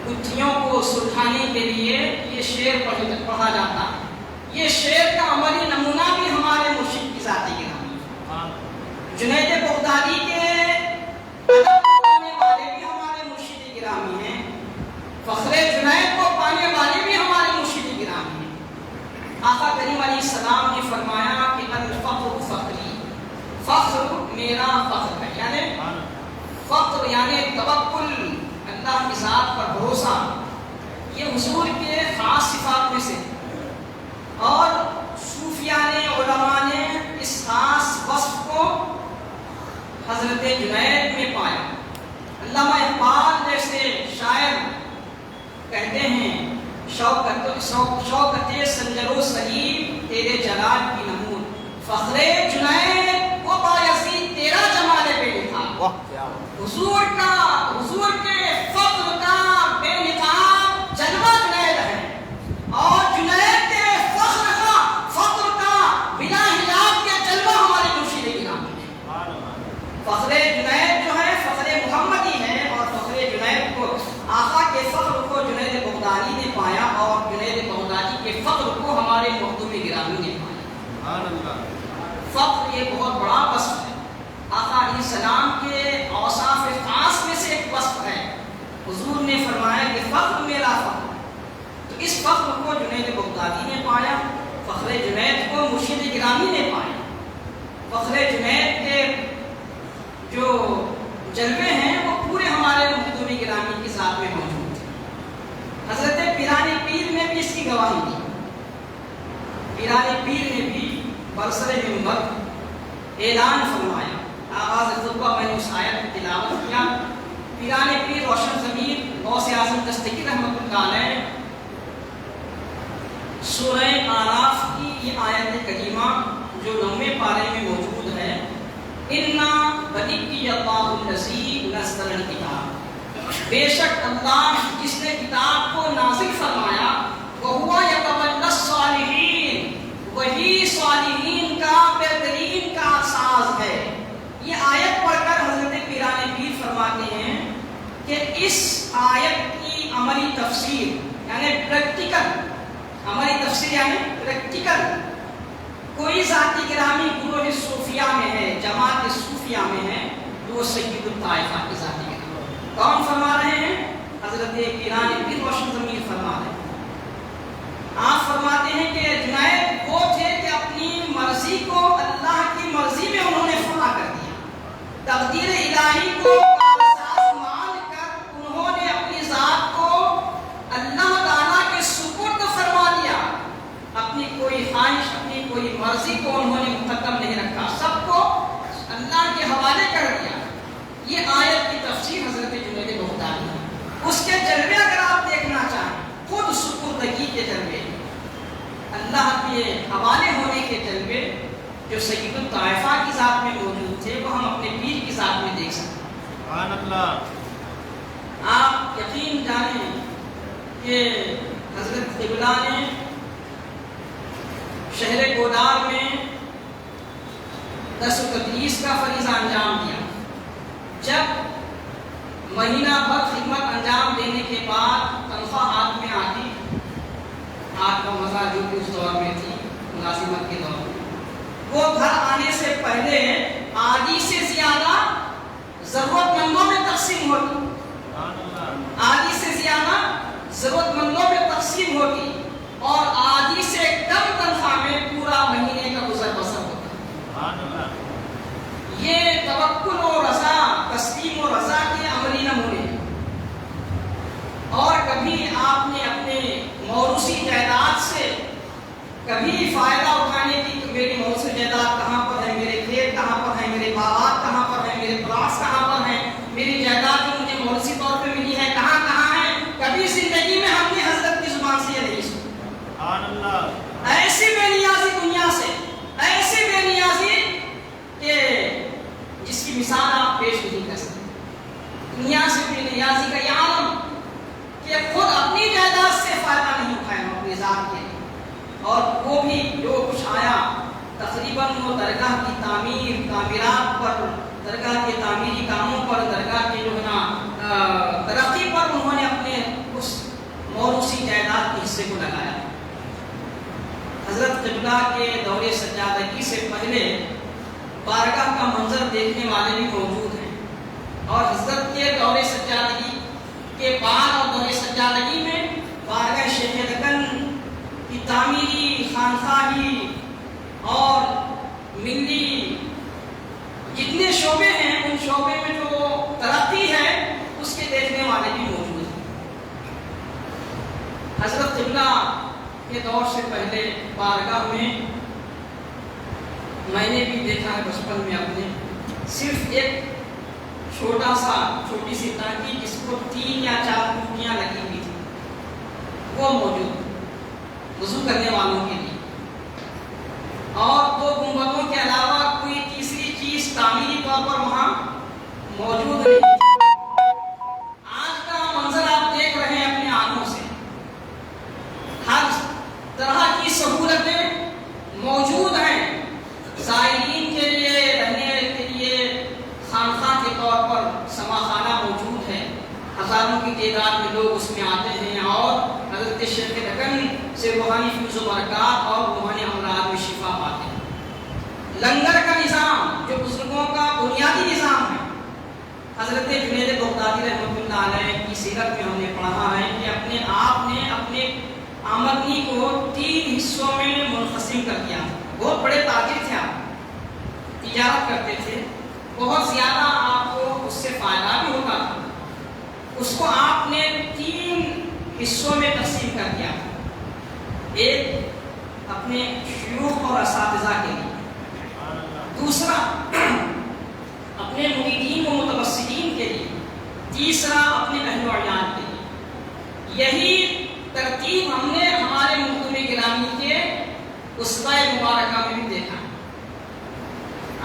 گتھیوں کو سلجھانے کے لیے یہ شعر پڑھا جاتا ہے۔ یہ شعر کا عملی نمونہ بھی ہمارے مرشد کی ذات گرامی ہے۔ جنید بغدادی کے ادب کو پانے والے بھی ہمارے مرشد گرامی ہیں، فخر جنید کو پانے والے بھی ہمارے مرشد گرامی ہیں۔ آقا کریم علیہ السلام نے فرمایا کہ الفقر فخری، فخر میرا فخر ہے، یعنی فخر یعنی توکل، اللہ کی ذات پر بھروسہ، یہ حضور کے خاص صفات میں سے۔ اور صوفیاء نے، علماء نے اس خاص وصف کو حضرت جنید میں پایا. علامہ اقبال جیسے شاعر کہتے ہیں شوکت سنجر و سلیم تیرے جلال کی نمود. فخر جنید و بایزید تیرا جمال بے نقاب. حضور کے فخر کا بے نقاب جلوہ جنید ہے، اور جنید کے فخر کا بلا حجاب کے جلوہ ہمارے مرشد گرامی ہے. فخر جنید جو ہے فخر محمدی ہے، اور فخر جنید کو آقا کے فخر کو جنید بغدادی نے پایا، اور جنید بغدادی کے فخر کو ہمارے مخدوم گرامی نے پایا. فخر یہ بہت بڑا وصف ہے. آقا علیہ السلام کے اوصاف خاص میں سے ایک وصف ہے. حضور نے فرمایا کہ فخر میرا فخر. تو اس فخر کو جنید بغدادی نے پایا، فخر جنید کو مرشد گرامی نے پایا. فخر جنید کے جو جلوے ہیں وہ پورے ہمارے مخدوم گرامی کی ذات میں موجود ہیں. حضرت پیران پیر نے بھی اس کی گواہی دی. پیران پیر نے بھی برسر منبر اعلان فرمایا. آغاز خطبہ میں نے اس آیت کی تلاوت کیا. پیران پیر روشن ضمیر غوث اعظم دستگیر رحمۃ اللہ علیہ سورہ آراف کی یہ آیت کریمہ جو 9ویں پارے میں موجود ہے، اِنَّا بَدِّئِ اللَّهُ الَّذِي نَزَّلَ الْكِتَابَ، بے شک اللہ جس نے کتاب کو نازل فرمایا، وَهُوَ يَتَوَلَّى الصَّالِحِينَ، وہی صالحین کا بہترین کا ساز ہے. یہ آیت پڑھ کر حضرت پیران پیر فرماتے ہیں کہ اس آیت کی عملی تفسیر یعنی پریکٹیکل، عملی تفسیر یعنی پریکٹیکل کوئی ذاتی گرامی گروہ صوفیہ میں ہے، جماعت صوفیہ میں ہے، وہ سید الطائفہ کی ذاتی گرامی. کون فرما رہے ہیں؟ حضرت پیران پیر روشن ضمیر فرما رہے ہیں. آپ فرماتے ہیں کہ جنید وہ تھے کہ اپنی مرضی کو اللہ کی مرضی میں انہوں نے فنا کر دیا. تقدیر الہی کو کارساز مان کر انہوں نے اپنی ذات کو اللہ تعالیٰ کے سپرد فرما دیا. اپنی کوئی خواہش، اپنی کوئی مرضی کو انہوں نے مقدم نہیں رکھا، سب کو اللہ کے حوالے کر دیا. یہ آیت کی تفسیر حضرت جنید بغدادی ہے. اس کے جلوے اگر آپ دیکھنا چاہیں، خود سپردگی کے جلوے، اللہ کے حوالے ہونے کے جلوے جو سید الطائفہ کی ذات میں موجود تھے، وہ ہم اپنے پیر کی ذات میں دیکھ سکتے ہیں. سبحان اللہ. آپ یقین جانیں کہ حضرت قبلہ نے شہر گودار میں درس و تدریس کا فریضہ انجام دیا. جب مہینہ بھر خدمت انجام دینے کے بعد تنخواہ ہاتھ میں آتی، ہاتھ کا مزہ جو کہ اس دور میں تھی ملازمت کے دور میں، وہ گھر آنے سے پہلے آدھی سے زیادہ ضرورت مندوں میں تقسیم ہوتی. آدھی سے زیادہ ضرورت مندوں میں تقسیم ہوتی، اور آدھی سے کم تنخواہ میں پورا مہینے کا گزر بسر ہوتا. یہ توکل و رضا، تسلیم و رضا کے عملی نمونے. اور کبھی آپ نے اپنے موروثی جائیداد سے کبھی فائدہ اٹھانے کی کہ میری موروثی جائیداد کہاں پر ہے، میرے کھیت کہاں پر ہیں، میرے باغات کہاں پر ہیں، میرے پلاٹس کہاں پر ہیں، میری جائیداد جو مجھے موروثی طور پہ ملی ہے کہاں کہاں ہے، کبھی زندگی میں ہم نے حضرت کی زبان سے یہ نہیں سنا. ایسی بے نیازی دنیا سے، ایسی بے نیازی کہ جس کی مثال آپ پیش نہیں کر سکتے. دنیا سے بے نیازی کا یہ عالم کہ خود اپنی جائیداد سے فائدہ نہیں اٹھایا اپنی ذات کے، اور وہ بھی جو کچھ آیا تقریباً وہ درگاہ کی تعمیرات پر، درگاہ کے تعمیری کاموں پر، درگاہ کے جو ہے نا ترقی پر انہوں نے اپنے اس موروثی جائیداد کے حصے کو لگایا. حضرت قبلہ کے دور سجادگی سے پہلے بارگاہ کا منظر دیکھنے والے بھی موجود ہیں، اور حضرت کے دور سجادگی کے بعد اور دور سجادگی میں بارگاہ شیخ دکن کی تعمیری، خانقاہی اور ملی جتنے شعبے ہیں، ان شعبے میں جو ترقی ہے اس کے دیکھنے والے بھی موجود ہیں. حضرت قبلہ کے دور سے پہلے بارگاہ میں نے بھی دیکھا ہے بچپن میں اپنے، صرف ایک چھوٹی سی ٹانکی جس کو 3 یا 4 ٹوٹیاں لگی ہوئی تھی وہ موجود وضو کرنے والوں کے لیے، اور 2 گنبدوں کے علاوہ کوئی تیسری چیز تعمیری طور پر وہاں موجود نہیں تھی۔ آج کا منظر آپ دیکھ رہے ہیں اپنے آنکھوں سے، ہر طرح کی سہولتیں موجود ہیں زائرین کے لیے، رہنے کے لیے خانقاہ کے طور پر سما خانہ موجود ہے، ہزاروں کی تعداد میں لوگ اس میں آتے ہیں اور حضرت شیخ رکن سے روحانی فیض و برکات اور روحانی امراض میں شفا پاتے ہیں۔ لنگر کا نظام جو بزرگوں کا بنیادی نظام ہے، حضرت جنید بغدادی رحمۃ اللہ علیہ کی سیرت میں ہم نے پڑھا ہے کہ اپنے آپ نے اپنے آمدنی کو 3 حصوں میں منقسم کر دیا۔ بہت بڑے تاجر تھے، آپ تجارت کرتے تھے، بہت زیادہ آپ کو اس سے فائدہ بھی ہوتا تھا، اس کو آپ نے 3 حصوں میں تقسیم کر دیا۔ ایک اپنے شیوخ اور اساتذہ کے لیے، دوسرا اپنے مریدین و متوسطین کے لیے، تیسرا اپنے اہل و عیال کے لیے۔ یہی ترتیب ہم نے ہمارے مقدم گرامی کے اسوہ مبارکہ میں بھی دیکھا۔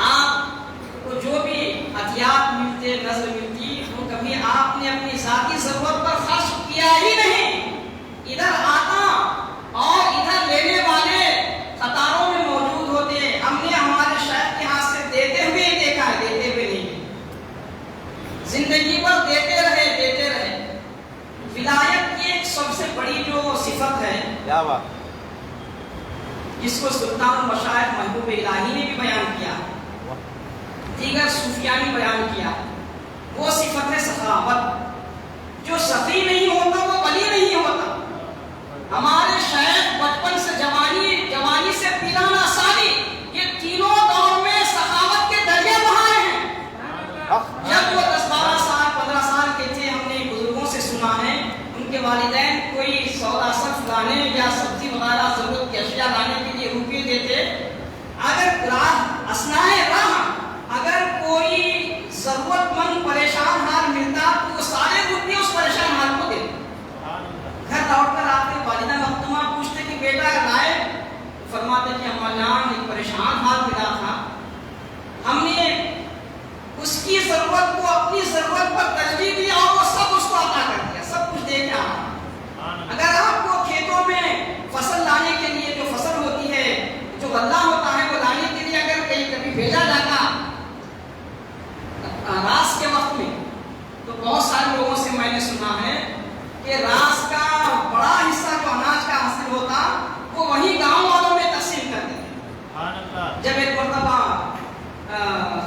آپ کو جو بھی عطیات ملتے، نظر ملتی، وہ کبھی آپ نے اپنی ذاتی ضرورت پر خرچ کیا ہی نہیں۔ ادھر آتا اور ادھر لینے والے قطاروں میں موجود ہوتے، ہم نے ہمارے شیخ کے ہاتھ سے دیتے ہوئے دیکھا ہے، دیتے ہوئے نہیں، زندگی پر دیتے رہے۔ ولایت کی ایک سب سے بڑی جو صفت ہے، کیا بات، جس کو سلطان المشائخ محبوب الہی نے بھی بیان کیا، دیگر صوفیاء نے بیان کیا، وہ صفت ہے سخاوت۔ جو سخی نہیں ہوتا وہ ولی نہیں ہوتا۔ ہمارے شیخ بچپن سے جوانی سے پیرانا سالی، یہ تینوں دور میں سخاوت کے درجے بہائے ہیں۔ جب وہ 10-12 سال 15 سال کے تھے، ہم نے بزرگوں سے سنا ہے ان کے والدین کوئی سودا صرف لانے یا سبزی وغیرہ ضرورت کی اشیاء لانے کے لیے روپے دیتے، اگر راہ اگر کوئی ضرورت مند پریشان حال ملتا تو وہ سارے روپے اس پریشان حال کو دیتے۔ گھر لوٹ کر آتے، والدہ مختومہ پوچھتے کہ بیٹا لائے، فرماتے کہ اما جان ایک پریشان حال ملا تھا، ہم نے اس کی ضرورت کو اپنی ضرورت پر ترجیح دی اور وہ سب اس کو عطا کر دیا، سب کچھ دے کے آنا۔ اگر آپ کو کھیتوں میں فصل لانے کے لیے جو فصل ہوتی ہے، جو غلہ ہوتا ہے، وہ لانے کے لیے اگر کبھی بھیجا جاتا راس کے وقت میں، تو بہت سارے لوگوں سے میں نے سنا ہے کہ راس کا بڑا حصہ جو اناج کا حاصل ہوتا وہ وہیں گاؤں والوں میں تقسیم کر دیتے۔ جب ایک مرتبہ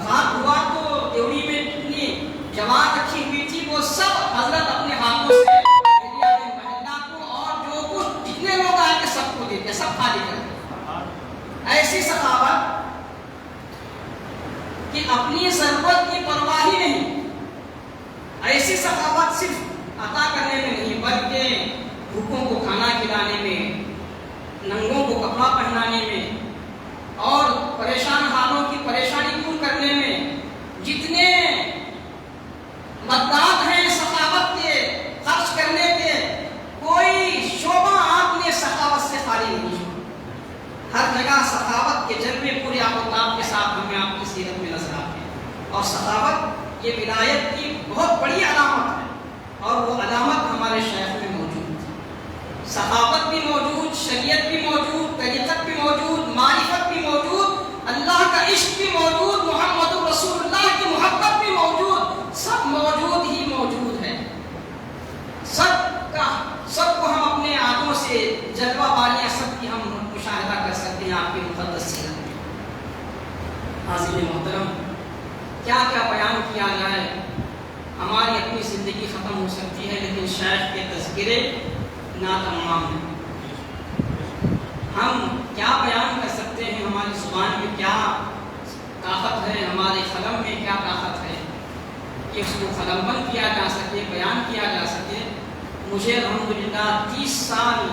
خاک ہوا تو دیوڑی میں اتنی جوان رکھی ہوئی تھی، وہ سب حضرت اپنے ہاتھوں سے محلہ کو اور جو کچھ جتنے لوگ آئے تھے سب کو دیتے، سب خالی کر دیتے۔ ایسی سخاوت کہ اپنی ضرورت کی پرواہ ہی نہیں۔ ایسی سخاوت صرف عطا کرنے میں نہیں، بلکہ بھوکوں کو کھانا کھلانے میں، ننگوں کو کپڑا پہنانے میں اور پریشان حالوں کی پریشانی دور کرنے میں، جتنے مقدار ہیں سخاوت کے خرچ کرنے کے، کوئی شعبہ آپ نے سخاوت سے خالی نہیں چھوڑا۔ ہر جگہ سخاوت کے جلوے پورے آفتاب کے ساتھ ہمیں آپ کی سیرت میں نظر آتے ہیں، اور سخاوت یہ ولایت کی بہت بڑی علامت ہے، اور وہ علامت ہمارے شیخ میں موجود ہے۔ سخاوت بھی موجود، شریعت بھی موجود، طریقت بھی موجود، معرفت بھی موجود، اللہ کا عشق بھی موجود، محمد رسول اللہ کی محبت بھی موجود، سب موجود ہی موجود ہے۔ سب کو ہم اپنے آنکھوں سے جلوہ باریاں سب کی ہم مشاہدہ کر سکتے ہیں آپ کی مقدس سیرت میں۔ حاضرین محترم، کیا کیا بیان کیا جائے، ہماری اپنی زندگی ختم ہو سکتی ہے، لیکن شیخ کے تذکرے ناتمام ہیں۔ ہم کیا بیان کر سکتے ہیں، ہماری زبان میں کیا طاقت ہے، ہمارے قلم میں کیا طاقت ہے کہ اس کو قلم بند کیا جا سکے، بیان کیا جا سکے۔ مجھے الحمدللہ 30 سال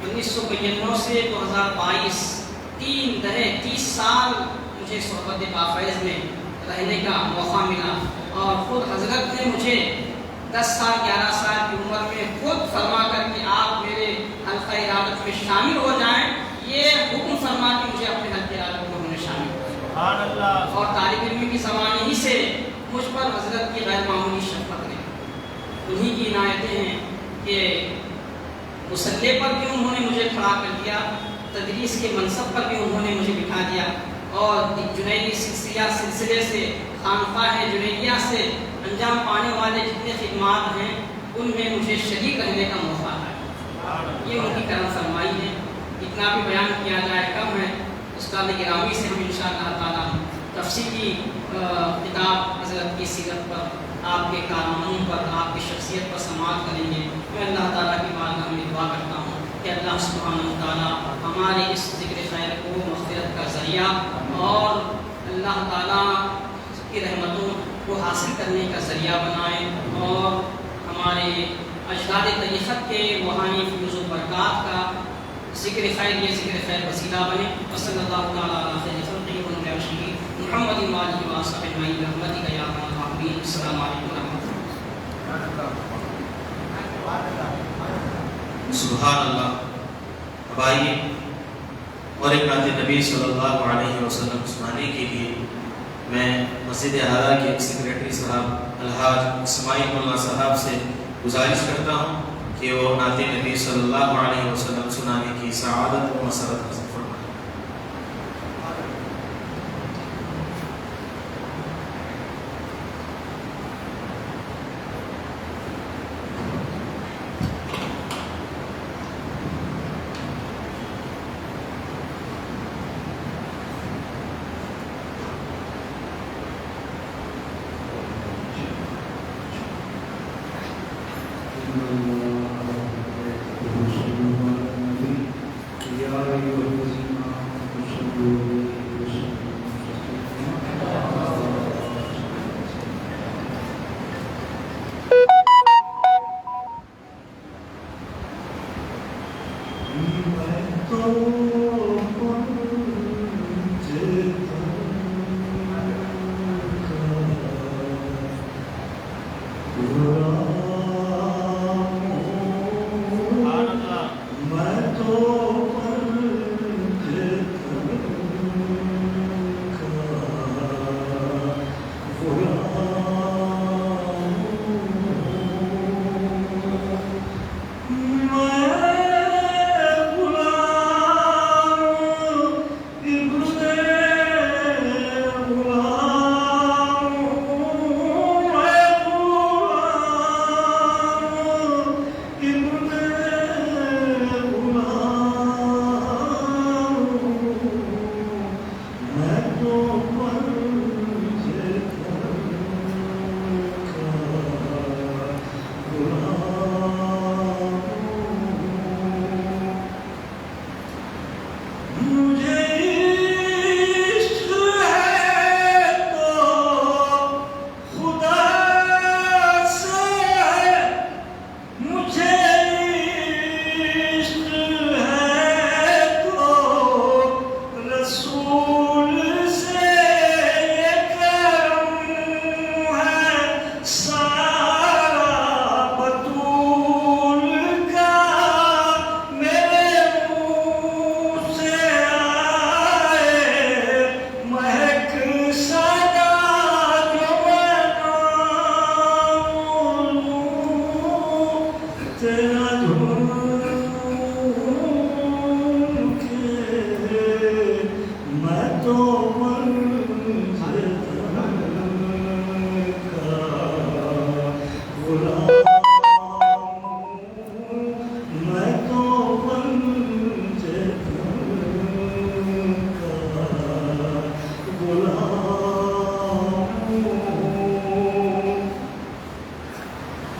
1992 سے 2022 30 سال مجھے صحبت بافیض میں رہنے کا موقع ملا، اور خود حضرت نے مجھے 10 سال 11 سال کی عمر میں خود فرما کر کہ آپ میرے حلقہ ارادت میں شامل ہو جائیں، یہ حکم فرما کہ مجھے اپنے حلقہ ارادت میں شامل ہو جائیں۔ اور طالب علم کی زمانے ہی سے مجھ پر حضرت کی غیر معمولی شفقت ہے، انہی کی عنایتیں ہیں کہ مصلے پر بھی انہوں نے مجھے کھڑا کر دیا، تدریس کے منصب پر بھی انہوں نے مجھے بٹھا دیا، اور جنیدی سلسلے سے خانقاہ جنیدیہ سے انجام پانے والے جتنے خدمات ہیں ان میں مجھے شریک رہنے کا موقع ہے۔ یہ ان کی کرم فرمائی ہے، اتنا بھی بیان کیا جائے کم ہے۔ استاد گرامی سے ہم انشاءاللہ تعالی تفصیلی کتاب حضرت کی سیرت پر، آپ کے کارناموں پر، آپ کی شخصیت پر سماعت کریں گے۔ میں اللہ تعالیٰ کی بارگاہ میں دعا کرتا ہوں کہ اللہ سبحانہ و تعالیٰ ہمارے اس ذکر خیر کو مغفرت کا ذریعہ اور اللہ تعالیٰ کی رحمتوں کو حاصل کرنے کا ذریعہ بنائیں، اور ہمارے اجداد طریقت کے روحانی فیوز و برکات کا ذکر خیر، یہ ذکر خیر وسیلہ بنے۔ وصلی اللہ تعالیٰ علی خیر خلقہ محمد وآلہ وصحبہ اجمعین برحمتک یا ارحم الراحمین۔ السلام علیکم ورحمۃ اللہ۔ سبحان اللہ۔ اب آئیے اور ایک نعت نبی صلی اللہ علیہ وسلم سنانے کے لیے میں مسجد اعلیٰ کے سیکریٹری صاحب الحاج اسماعیل اللہ صاحب سے گزارش کرتا ہوں کہ وہ نعت نبی صلی اللہ علیہ وسلم سنانے کی سعادت و مسرت حاصل فرمائیں۔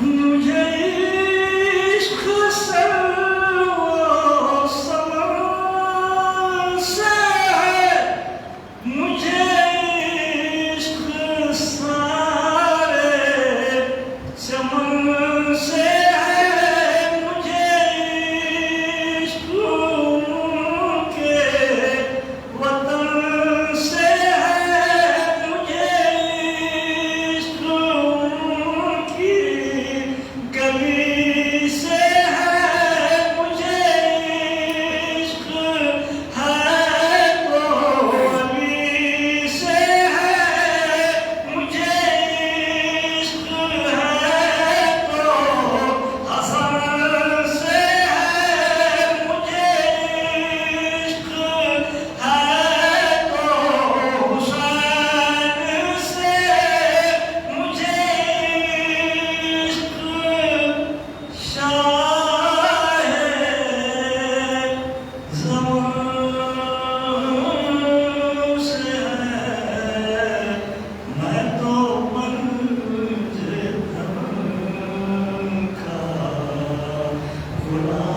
مجھے عشق سے اللہ